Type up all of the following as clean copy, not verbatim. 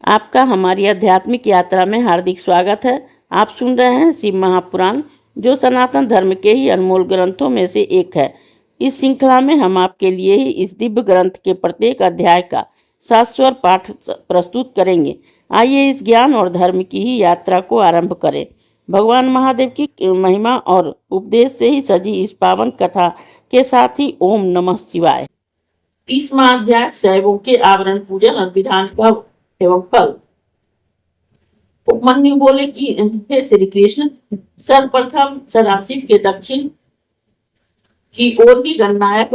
आपका हमारी आध्यात्मिक यात्रा में हार्दिक स्वागत है। आप सुन रहे हैं शिव महापुराण, जो सनातन धर्म के ही अनमोल ग्रंथों में से एक है। इस श्रृंखला में हम आपके लिए ही इस दिव्य ग्रंथ के प्रत्येक अध्याय का शाश्वत पाठ प्रस्तुत करेंगे। आइए इस ज्ञान और धर्म की ही यात्रा को आरंभ करें। भगवान महादेव की महिमा और उपदेश से ही सजी इस पावन कथा के साथ ही ओम नमः शिवाय। 30वां अध्याय शैवों के आवरण पूजन और विधान का एवं फल। उपमन्यु बोले कि हे श्री कृष्ण, सर्वप्रथम सदाशिव के दक्षिण की ओर ही गणनायक,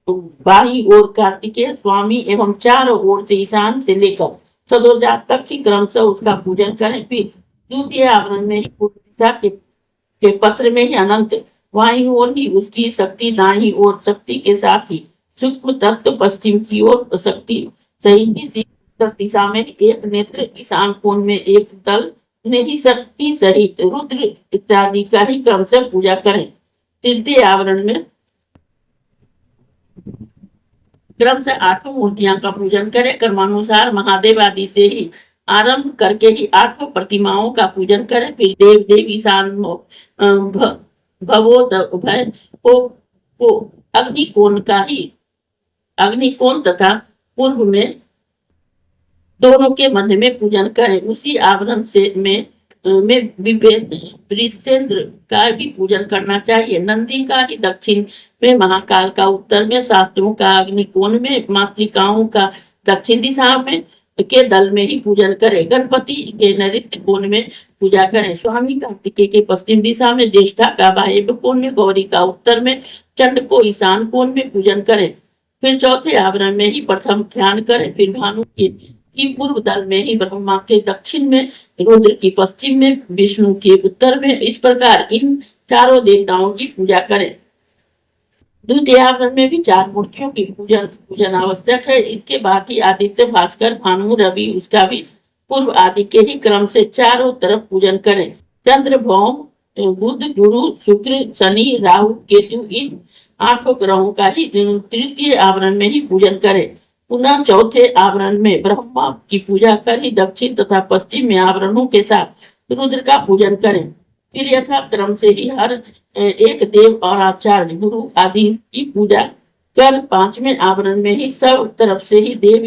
बाई ओर कार्तिकेय स्वामी एवं चारों ओर से ईशान से लेकर सदोजात तक ही क्रमशः उसका पूजन करें। फिर द्वितीय आवरण में ही पूर्व दिशा के पत्र में ही अनंत, वाई ओर ही उसकी शक्ति, दाई ओर शक्ति के साथ ही सूक्ष्म तत्व, पश्चिम की ओर शक्ति सहित उत्तर दिशा में एक नेत्र, ईशान कोण में एक दल ने ही शक्ति सहित रुद्र इत्यादि का ही क्रम से पूजा करें। तृतीय आवरण में क्रम से 8 मूर्तियां का पूजन करें। क्रमानुसार महादेव आदि से ही आरंभ करके ही 8 प्रतिमाओं का पूजन करें। फिर देव देव, ईशान, भवोदभय को अग्निकोण तथा पूर्व में दोनों के मध्य में पूजन करें। उसी आवरण से में वृषेंद्र का भी पूजन करना चाहिए। नंदी का ही दक्षिण में, महाकाल का उत्तर में, शास्त्रों का अग्निकोण में, मातृकाओं का दक्षिण दिशा में के दल में ही पूजन करें। गणपति के नैऋत्य कोण में पूजा करें। स्वामी कार्तिकेय के पश्चिम दिशा में, ज्येष्ठा का वायव्य कोण में, गौरी का उत्तर में, चंड को ईशान कोण में पूजन करें। फिर चौथे आवरण में ही प्रथम ध्यान करें। फिर भानु की पूर्व दल में ही, ब्रह्मा के दक्षिण में, रुद्र की पश्चिम में, विष्णु के उत्तर में। इस प्रकार इन चारों देवताओं की पूजा करें। द्वितीय आवरण में भी 4 मूर्तियों की पूजन आवश्यक है। इसके बाद ही आदित्य, भास्कर, भानु, रवि, उसका भी पूर्व आदि के ही क्रम से चारों तरफ पूजन करें। चंद्र, भौम, बुध, गुरु, शुक्र, शनि, राहु, केतु, इन 8 ग्रहों का ही तृतीय आवरण में ही पूजन करें। पुनः चौथे आवरण में ब्रह्मा की पूजा कर ही दक्षिण तथा पश्चिम में आवरणों के साथ रुद्र का पूजन करें। फिर यथा क्रम से ही हर एक देव और आचार्य, गुरु आदि की पूजा कर 5वें आवरण में ही सब तरफ से ही देव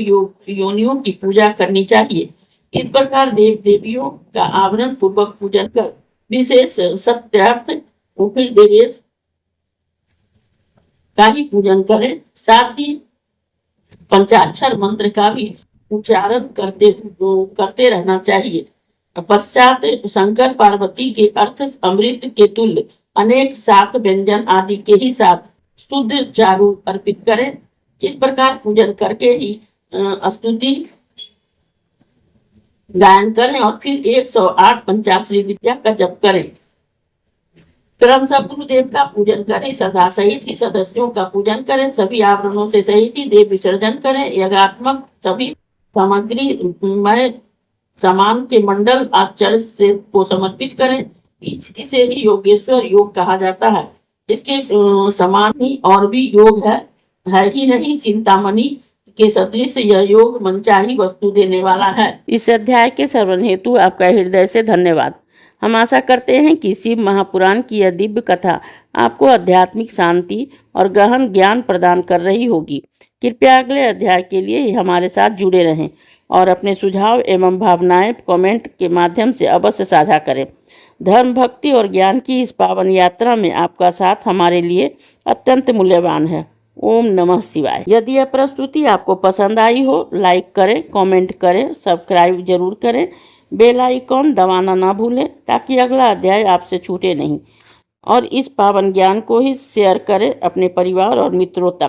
योनियों की पूजा करनी चाहिए। इस प्रकार देव देवियों का आवरण पूर्वक पूजन कर विशेष सत्यार्थ फिर देवेश का ही पूजन करें। साथ ही पंचाक्षर मंत्र का भी उच्चारण करते रहना चाहिए। पश्चात शंकर पार्वती के अर्थ अमृत के तुल्य अनेक शाक व्यंजन आदि के ही साथ शुद्ध चारू अर्पित करें। इस प्रकार पूजन करके ही स्तुति गायन करें और फिर 108 पंचाक्षरी विद्या का जप करें। क्रमशः गुरुदेव का पूजन करें। सदा सहित ही सदस्यों का पूजन करें। सभी आवरणों से सहित ही देव विसर्जन करें। यज्ञात्मक सभी सामग्री में समान के मंडल आचार्य से को समर्पित करें। इसे ही योगेश्वर योग कहा जाता है। इसके समान ही और भी योग है ही नहीं। चिंतामणि के सदृश यह योग मनचाही वस्तु देने वाला है। इस अध्याय के श्रवण हेतु आपका हृदय से धन्यवाद। हम आशा करते हैं कि शिव महापुराण की यह दिव्य कथा आपको आध्यात्मिक शांति और गहन ज्ञान प्रदान कर रही होगी। कृपया अगले अध्याय के लिए हमारे साथ जुड़े रहें और अपने सुझाव एवं भावनाएं कमेंट के माध्यम से अवश्य साझा करें। धर्म, भक्ति और ज्ञान की इस पावन यात्रा में आपका साथ हमारे लिए अत्यंत मूल्यवान है। ओम नमः शिवाय। यदि यह प्रस्तुति आपको पसंद आई हो, लाइक करें, कमेंट करें, सब्सक्राइब जरूर करें, बेल आइकॉन दबाना ना भूलें ताकि अगला अध्याय आपसे छूटे नहीं। और इस पावन ज्ञान को ही शेयर करें अपने परिवार और मित्रों तक।